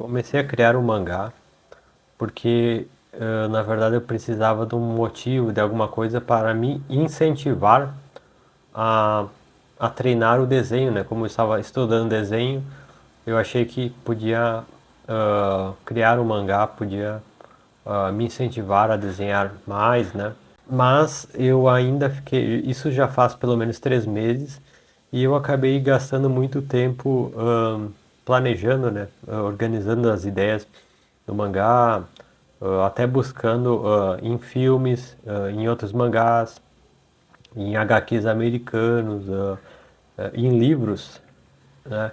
Comecei a criar um mangá porque, na verdade, eu precisava de um motivo, de alguma coisa para me incentivar a, a treinar o desenho, né? Como eu estava estudando desenho, eu achei que podia criar um mangá, podia me incentivar a desenhar mais, né? Mas eu ainda fiquei, isso já faz pelo menos 3 meses e eu acabei gastando muito tempo planejando, né? Organizando as ideias do mangá, até buscando em filmes, em outros mangás, em HQs americanos, em livros, né?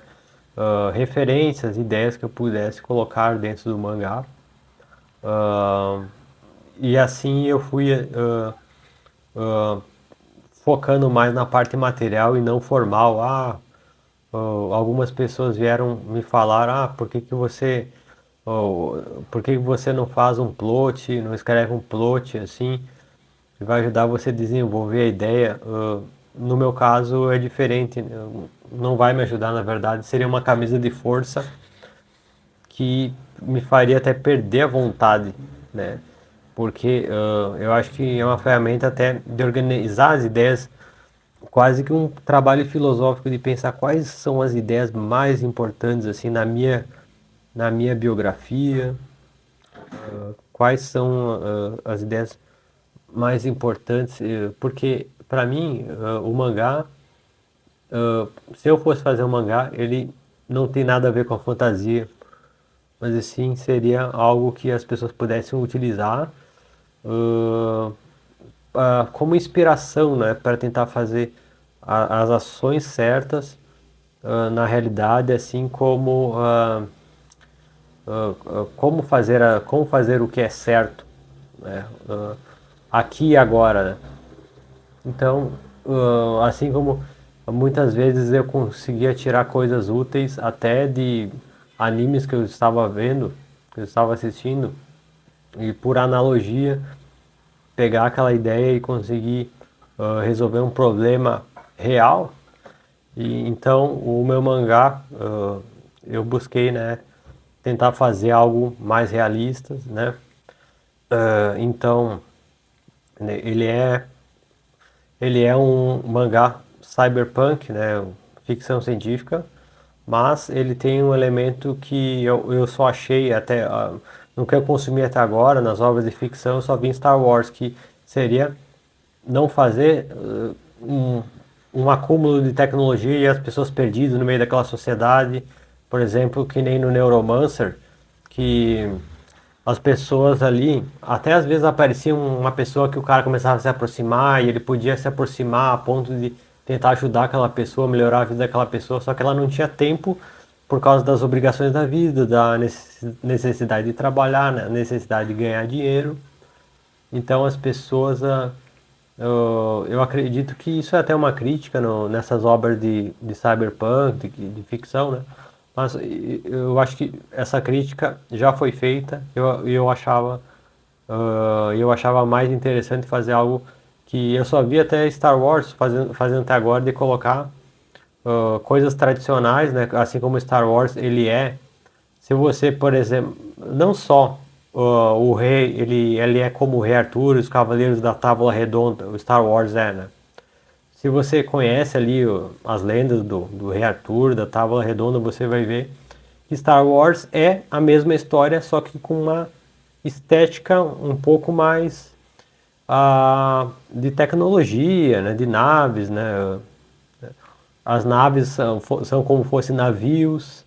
Referências, ideias que eu pudesse colocar dentro do mangá. Ah, e assim eu fui focando mais na parte material e não formal. Algumas pessoas vieram me falar, por que que você não faz um plot, não escreve um plot assim, que vai ajudar você a desenvolver a ideia. No meu caso é diferente, não vai me ajudar na verdade, seria uma camisa de força que me faria até perder a vontade, né? Porque eu acho que é uma ferramenta até de organizar as ideias, quase que um trabalho filosófico de pensar quais são as ideias mais importantes assim na minha biografia, quais são as ideias mais importantes, porque para mim o mangá, se eu fosse fazer um mangá, ele não tem nada a ver com a fantasia, mas assim seria algo que as pessoas pudessem utilizar uh, como inspiração, né, para tentar fazer as ações certas na realidade, assim como como fazer o que é certo, né, aqui e agora, né? Então, assim como muitas vezes eu conseguia tirar coisas úteis até de animes que eu estava vendo, que eu estava assistindo, e por analogia pegar aquela ideia e conseguir resolver um problema real. E então o meu mangá, eu busquei, né, tentar fazer algo mais realista, né? Então né, ele é um mangá cyberpunk, né, ficção científica, mas ele tem um elemento que eu só achei até no que eu consumi até agora nas obras de ficção, eu só vi em Star Wars, que seria não fazer um acúmulo de tecnologia e as pessoas perdidas no meio daquela sociedade, por exemplo, que nem no Neuromancer, que as pessoas ali, até às vezes aparecia uma pessoa que o cara começava a se aproximar e ele podia se aproximar a ponto de tentar ajudar aquela pessoa, melhorar a vida daquela pessoa, só que ela não tinha tempo por causa das obrigações da vida, da necessidade de trabalhar, né, necessidade de ganhar dinheiro. Então as pessoas, eu acredito que isso é até uma crítica nessas obras de cyberpunk, de ficção, né? Mas eu acho que essa crítica já foi feita. Eu achava mais interessante fazer algo que eu só vi até Star Wars fazendo até agora, de colocar coisas tradicionais, né? Assim como Star Wars ele é. Se você, por exemplo, não só o rei, ele é como o rei Arthur, os Cavaleiros da Távola Redonda, o Star Wars é, né? Se você conhece ali as lendas do rei Arthur, da Távola Redonda, você vai ver que Star Wars é a mesma história, só que com uma estética um pouco mais de tecnologia, né? De naves, né? As naves são como fossem navios.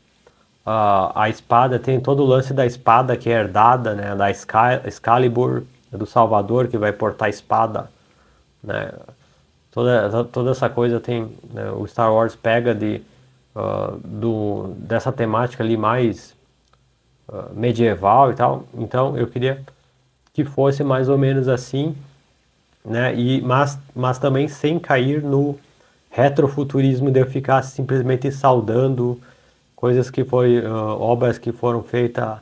A espada tem todo o lance da espada que é herdada, né, da Excalibur, do Salvador, que vai portar a espada, né? Toda essa coisa tem, né, o Star Wars pega dessa temática ali mais medieval e tal. Então eu queria que fosse mais ou menos assim, né? Mas também sem cair no retrofuturismo de eu ficar simplesmente saudando coisas que obras que foram feitas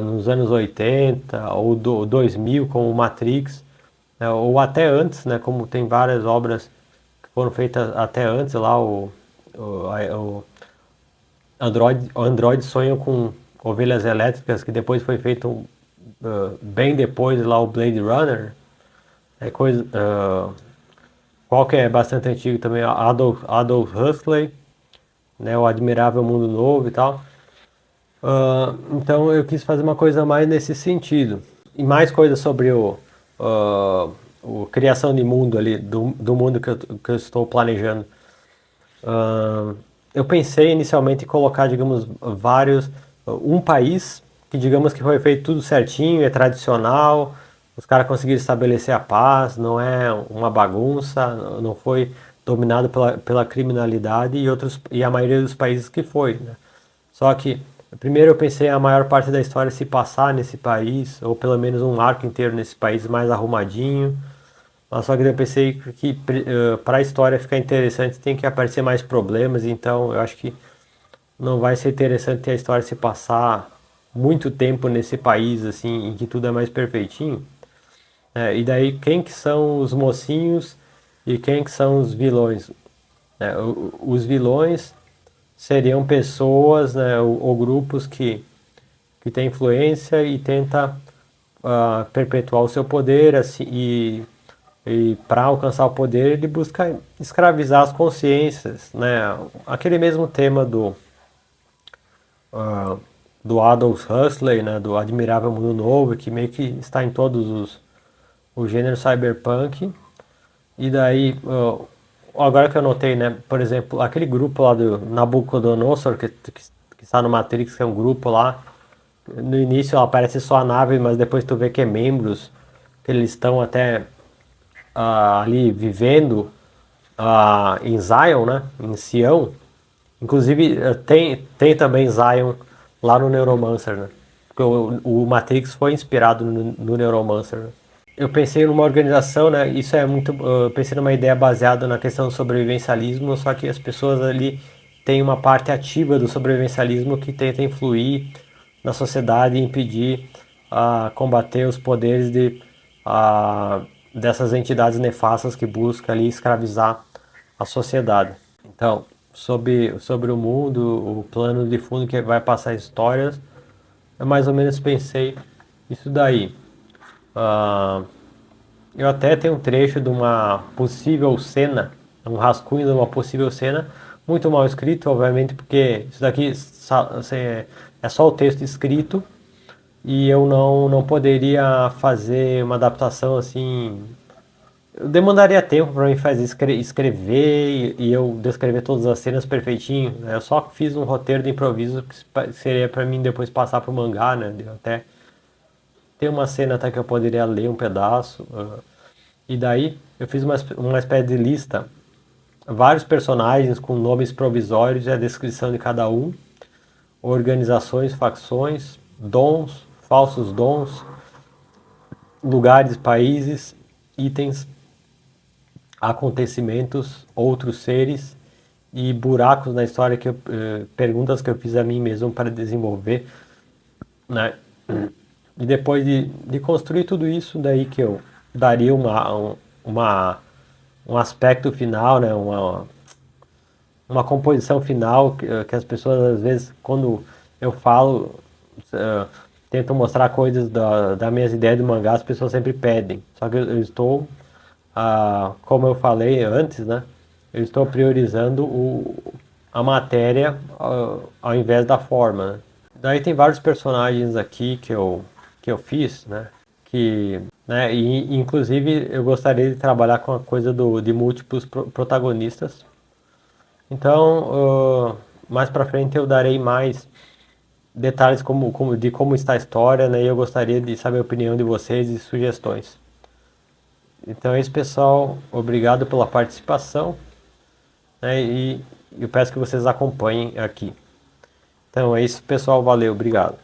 nos anos 80 ou 2000, como Matrix, né, ou até antes, né, como tem várias obras que foram feitas até antes, lá o Android sonha com Ovelhas Elétricas, que depois foi feito bem depois lá o Blade Runner. É coisa, qual que é bastante antigo também, Aldous Huxley, né, o Admirável Mundo Novo e tal. Então eu quis fazer uma coisa mais nesse sentido. E mais coisas sobre o criação de mundo ali, do mundo que eu estou planejando. Eu pensei inicialmente em colocar, digamos, um país que, digamos, que foi feito tudo certinho, é tradicional, os caras conseguiram estabelecer a paz, não é uma bagunça, não foi dominado pela criminalidade e a maioria dos países que foi, né? Só que primeiro eu pensei a maior parte da história se passar nesse país, ou pelo menos um arco inteiro nesse país mais arrumadinho. Mas só que eu pensei que para a história ficar interessante tem que aparecer mais problemas, então eu acho que não vai ser interessante a história se passar muito tempo nesse país assim, em que tudo é mais perfeitinho. E daí quem que são os mocinhos e quem que são os vilões? Os vilões seriam pessoas, né, ou grupos que têm influência e tenta perpetuar o seu poder assim, e para alcançar o poder ele busca escravizar as consciências, né? Aquele mesmo tema do Aldous Huxley, né? Do Admirável Mundo Novo, que meio que está em todos os gêneros cyberpunk. E daí, agora que eu notei, né? Por exemplo, aquele grupo lá do Nabucodonosor, que está no Matrix, que é um grupo lá. No início aparece só a nave, mas depois tu vê que é membros, que eles estão até ali vivendo em Zion, né? Em Sião. Inclusive tem também Zion lá no Neuromancer, né? Porque o Matrix foi inspirado no Neuromancer. Né? Eu pensei numa organização, né? Isso é muito. Eu pensei numa ideia baseada na questão do sobrevivencialismo, só que as pessoas ali têm uma parte ativa do sobrevivencialismo que tenta influir na sociedade e impedir combater os poderes dessas entidades nefastas que buscam ali escravizar a sociedade. Então, sobre o mundo, o plano de fundo que vai passar histórias, eu mais ou menos pensei isso daí. Eu até tenho um trecho de uma possível cena, um rascunho de uma possível cena, muito mal escrito, obviamente, porque isso daqui é só o texto escrito e eu não poderia fazer uma adaptação assim. Eu demandaria tempo para mim fazer escrever e eu descrever todas as cenas perfeitinho. Né? Eu só fiz um roteiro de improviso que seria para mim depois passar para o mangá, né? Até tem uma cena até que eu poderia ler um pedaço. E daí eu fiz uma espécie de lista, vários personagens com nomes provisórios e a descrição de cada um, organizações, facções, dons, falsos dons, lugares, países, itens, acontecimentos, outros seres e buracos na história perguntas que eu fiz a mim mesmo para desenvolver, né? E depois de construir tudo isso, daí que eu daria um aspecto final, né? Uma composição final que as pessoas às vezes quando eu falo tentam mostrar coisas das minhas ideias do mangá, as pessoas sempre pedem. Só que eu estou, como eu falei antes, né? Eu estou priorizando a matéria ao invés da forma. Né? Daí tem vários personagens aqui que eu fiz, né? Né? E inclusive eu gostaria de trabalhar com a coisa de múltiplos protagonistas. Então, mais para frente eu darei mais detalhes de como está a história, né? E eu gostaria de saber a opinião de vocês e sugestões. Então é isso, pessoal. Obrigado pela participação, né? E eu peço que vocês acompanhem aqui. Então é isso, pessoal. Valeu, obrigado.